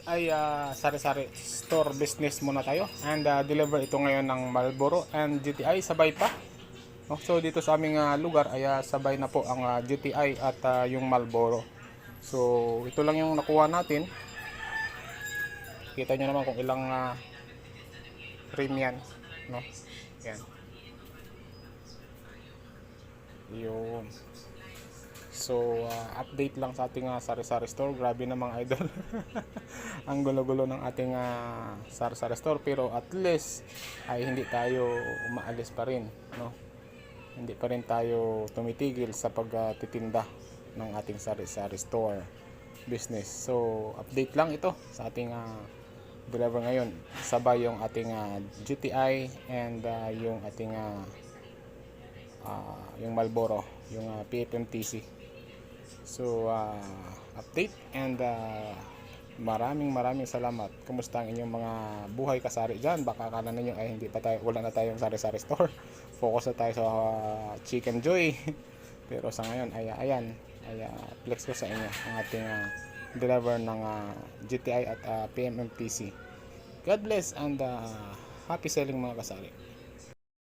Ay sari-sari store business muna tayo and deliver ito ngayon ng Marlboro and GTI sabay pa. No? So dito sa aming lugar ay sabay na po ang GTI at yung Marlboro. So ito lang yung nakuha natin. Kita nyo naman kung ilang frame yan, no? Yan. Yun. So, update lang sa ating sari-sari store. Grabe na mga idol. Ang gulo-gulo ng ating sari-sari store. Pero at least ay hindi tayo umaalis pa rin, no? Hindi pa rin tayo tumitigil sa pagtitinda ng ating sari-sari store business. So, update lang ito sa ating deliver ngayon. Sabay yung ating GTI and yung ating yung Marlboro, yung PFMTC. So update and maraming salamat. Kumusta ang inyong mga buhay kasari dyan? Baka akala ninyo ay hindi pa tayo, wala na tayong sari-sari store. Focus na tayo sa Chicken Joy. Pero sa ngayon ay ayan, ay flex ko sa inyo ang ating deliver ng GTI at PMMTC. God bless and happy selling mga kasari.